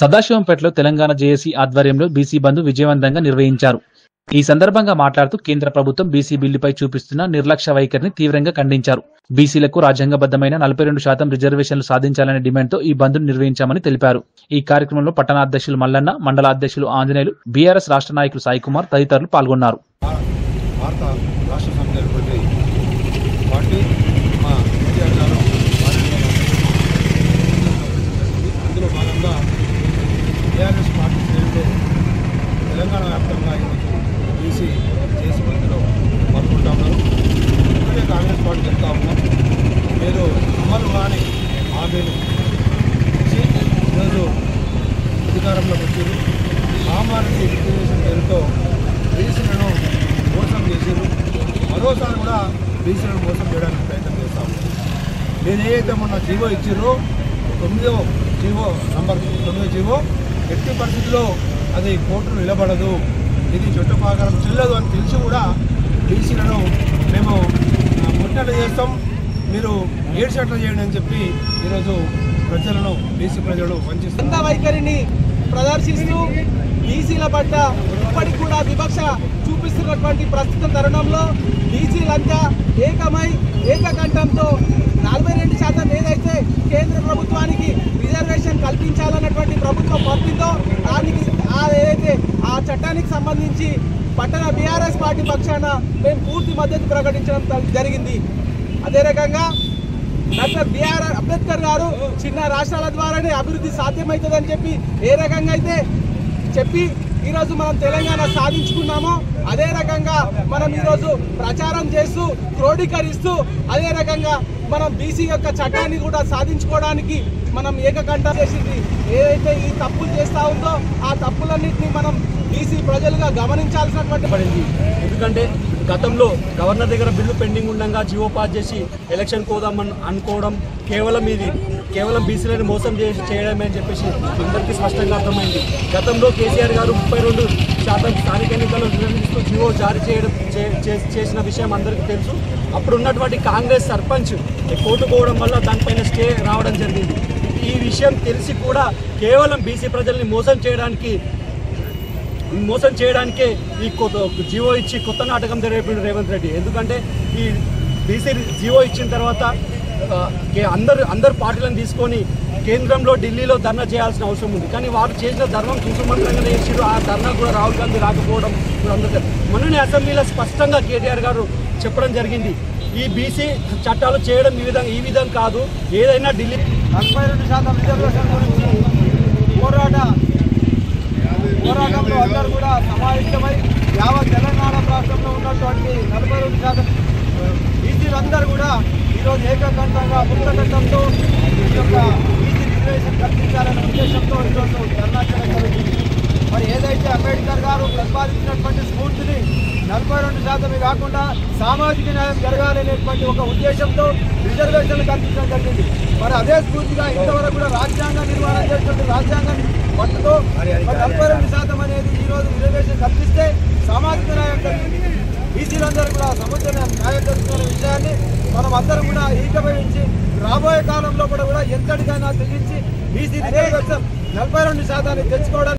సదాశివంపేటలో Telangana JAC ఆధ్వర్యంలో BC బంద్ విజయవంతంగా నిర్వహించారు. ఈ సందర్భంగా మాట్లాడుతూ కేంద్ర ప్రభుత్వం బీసీ బిల్లుపై చూపిస్తున్న నిర్లక్ష్య వైఖరిని తీవ్రంగా ఖండించారు. బీసీలకు రాజ్యాంగబద్ధమైన 42% రిజర్వేషన్లు సాధించాలనే డిమాండ్తో ఈ బంద్ను నిర్వహించామని తెలిపారు. ఈ కార్యక్రమంలో పట్టణ అధ్యక్షులు మల్లన్న, మండల అధ్యక్షులు ఆంజనేయులు, బీఆర్ఎస్ రాష్ట్ర నాయకులు సాయికుమార్ తదితరులు పాల్గొన్నారు. తెలంగాణ వ్యాప్తంగా ఈరోజు బీసీ చేసి బంద్లో పాల్గొంటా ఉన్నారు. ఇప్పుడే కాంగ్రెస్ పార్టీ చెప్తా ఉన్నాం, మీరు అమలు కాని హామీలు ఇచ్చి ఈరోజు అధికారంలోకి వచ్చారు. సామాజిక రిజర్వేషన్ పేరుతో బీసీలను మోసం చేశారు. మరోసారి కూడా బీసీలను మోసం చేయడానికి ప్రయత్నం చేస్తా ఉన్నారు. నేను ఏదైతే మొన్న జీవో ఇచ్చారో 9వ జీవో నంబర్ 9వ జీవో ఎట్టి పరిస్థితుల్లో అది కోర్టును నిలబడదు, ఇది చట్టప్రకారం చెల్లదు అని తెలిసి కూడా బీసీలను మేము ముట్టడి చేస్తాం, మీరు ఏడ్చట్లు చేయండి అని చెప్పి ఈరోజు ప్రజలను బీసీ ప్రజలు వంచిస్తున్న వైఖరిని ప్రదర్శిస్తూ బీసీల పట్ల ఇప్పటికి కూడా వివక్ష చూపిస్తున్నటువంటి ప్రస్తుత తరుణంలో బీసీలంతా ఏకమై ఏకకంఠంతో 42% ఏదైతే కేంద్ర ప్రభుత్వానికి రిజర్వేషన్ కల్పించాలన్నటువంటి ప్రభుత్వం పంపిందో దానికి ఏదైతే ఆ చట్టానికి సంబంధించి పట్టణ బీఆర్ఎస్ పార్టీ పక్షాన మేము పూర్తి మద్దతు ప్రకటించడం జరిగింది. అదే రకంగా డాక్టర్ బిఆర్ అంబేద్కర్ గారు చిన్న రాష్ట్రాల ద్వారానే అభివృద్ధి సాధ్యమవుతుందని చెప్పి ఏ రకంగా అయితే చెప్పి ఈరోజు మనం తెలంగాణ సాధించుకున్నామో అదే రకంగా మనం ఈరోజు ప్రచారం చేస్తూ క్రోడీకరిస్తూ అదే రకంగా మనం బీసీ యొక్క చట్టాన్ని కూడా సాధించుకోవడానికి మనం ఏకకంఠం చేసింది. ఏదైతే ఈ తప్పులు చేస్తూ ఉందో ఆ తప్పులన్నింటినీ మనం బీసీ ప్రజలుగా గమనించాల్సినటువంటి పడింది. ఎందుకంటే గతంలో గవర్నర్ దగ్గర బిల్లు పెండింగ్ ఉండగా జీవో పాస్ చేసి ఎలక్షన్ కోదామని అనుకోవడం కేవలం బీసీలను మోసం చేయడమే అని చెప్పేసి అందరికీ స్పష్టంగా అర్థమైంది. గతంలో కేసీఆర్ గారు 32% స్థానిక ఎన్నికల్లో నిర్వహిస్తూ జీవో జారీ చేసిన విషయం అందరికీ తెలుసు. అప్పుడు ఉన్నటువంటి కాంగ్రెస్ సర్పంచ్ కోర్టు పోవడం వల్ల దానిపైన స్టే రావడం జరిగింది. ఈ విషయం తెలిసి కూడా కేవలం బీసీ ప్రజల్ని మోసం చేయడానికే ఈ జీవో ఇచ్చి కొత్త నాటకం జరిపిండు రేవంత్ రెడ్డి. ఎందుకంటే ఈ బీసీ జీవో ఇచ్చిన తర్వాత అందరు పార్టీలను తీసుకొని కేంద్రంలో ఢిల్లీలో ధర్నా చేయాల్సిన అవసరం ఉంది. కానీ వారు చేసిన ధర్మం చూసుమంతంగా చేసారు. ఆ ధర్నా కూడా రాహుల్ గాంధీ రాకపోవడం కూడా అందరూ మొన్ననే అసెంబ్లీలో స్పష్టంగా కేటీఆర్ గారు చెప్పడం జరిగింది, ఈ బీసీ చట్టాలు చేయడం ఈ విధంగా కాదు, ఏదైనా ఢిల్లీ 42% రిజర్వేషన్ గురించి పోరాటంలో అందరూ కూడా సమావేశమై యావత్ తెలంగాణ రాష్ట్రంలో ఉన్నటువంటి 42% బీసీలందరూ కూడా ఈరోజు ఏకకంఠంగా ముక్తకంఠంతో ఈ యొక్క బీసీ రిజర్వేషన్ కల్పించాలనే ఉద్దేశంతో ఈరోజు ధర్నా చేయడం జరిగింది. మరి ఏదైతే అంబేద్కర్ గారు ప్రతిపాదించినటువంటి స్ఫూర్తిని 42% కాకుండా సామాజిక న్యాయం జరగాలనేటువంటి ఒక ఉద్దేశంతో రిజర్వేషన్లు కల్పించడం జరిగింది. మరి అదే స్ఫూర్తిగా ఇంతవరకు కూడా రాజ్యాంగ నిర్మాణం చేసినటువంటి రాజ్యాంగాన్ని పట్టుతో 42% అనేది ఈరోజు రిజర్వేషన్ కల్పిస్తే సామాజిక న్యాయం జరిగింది. బీసీలందరూ కూడా సముద్ర న్యాయం జరుగుతున్న విషయాన్ని మనం అందరం కూడా ఏకీభవించి రాబోయే కాలంలో కూడా ఎంతటికైనా తెగించి బీసీ రిజర్వేషన్ 42% తెచ్చుకోవడానికి